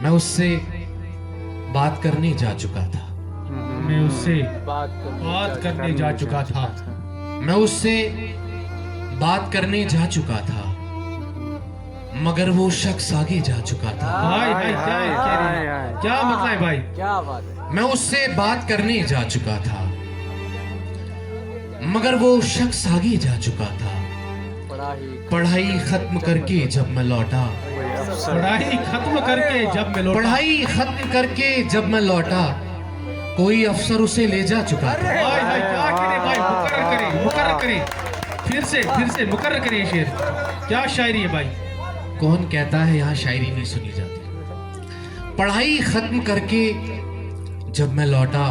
मैं उससे बात करने जा चुका था। मैं उससे बात करने जा चुका था। मैं उससे बात करने जा चुका था, मगर वो शख्स आगे जा चुका था। भाई भाई क्या कह रहे हैं? क्या मतलब है भाई? क्या बात है। मैं उससे बात करने जा चुका था, मगर वो शख्स आगे जा चुका था। पढ़ाई खत्म करके जब मैं लौटा, पढ़ाई खत्म करके जब मैं लौटा, पढ़ाई खत्म करके जब मैं लौटा, कोई अफसर उसे ले जा चुका था। भाई भाई क्या कह रहे भाई? मुकर्रर करें, फिर से मुकर्रर करें ये शेर। क्या शायरी है भाई? कौन कहता है यहाँ शायरी नहीं सुनी जाती? पढ़ाई खत्म करके जब मैं लौटा,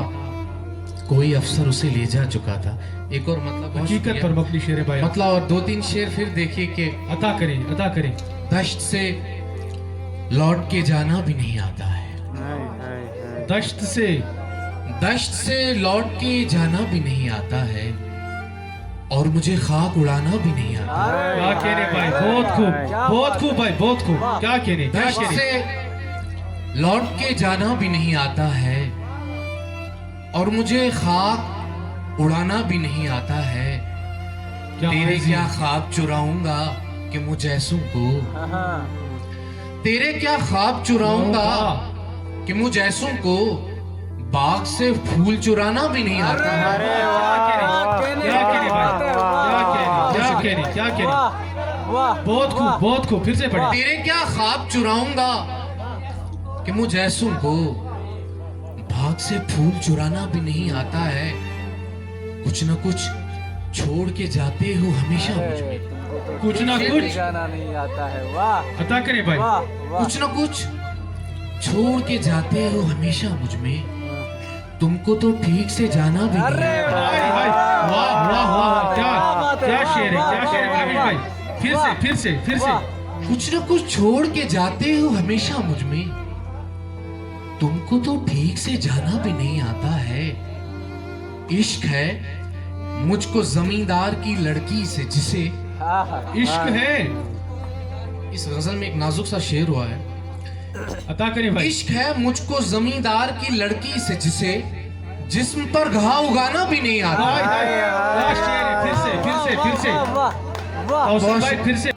कोई अफसर उसे ले जा चुका था। एक और मतलब बहुत हकीकत पर शुक्रिया। मबनी शेर है भाई। मतलब और दो तीन शेर फिर देखिए कि अता करें। दश्त से लौट के जाना भी नहीं आता है। दश्त से लौट के जाना भी नहीं आता है, और मुझे खाक उड़ाना भी नहीं आता। क्या कह रहे भाई? बहुत खूब भाई, बहुत खूब। क्या कह रहे? दश्त से लौट के जाना भी नहीं आता है, और मुझे खाक उड़ाना भी नहीं आता है। तेरे क्या ख्वाब चुराऊंगा कि मुझ ऐसों को, तेरे क्या ख्वाब चुराऊंगा कि मुझ ऐसों को बाग से फूल चुराना भी नहीं आता है। क्या कह रहे भाई? क्या कह रहे? बहुत खूब, फिर से पढ़े। तेरे क्या ख्वाब चुराऊंगा कि मुझ ऐसों को बाग से फूल चुराना भी नहीं आता है। कुछ न कुछ छोड़ के जाते हो हमेशा मुझ में, कुछ ना कुछ जाना नहीं आता है। वाह अता करे भाई। कुछ न कुछ छोड़ के जाते हो हमेशा मुझ में, तुमको तो ठीक से जाना भी नहीं आता। भाई भाई वाह क्या शेर है भाई? फिर से कुछ न कुछ छोड़ के जाते हो हमेशा मुझ में, तुमको तो ठीक से जाना भी नहीं आता है। इश्क है मुझको जमींदार की लड़की से जिसे, इश्क है। इस गजल में एक नाजुक सा शेर हुआ है। अता करे भाई। इश्क है मुझको जमींदार की लड़की से जिसे जिस्म पर घाव उगाना भी नहीं आता। क्या शेर है? फिर से वाह वाह फिर से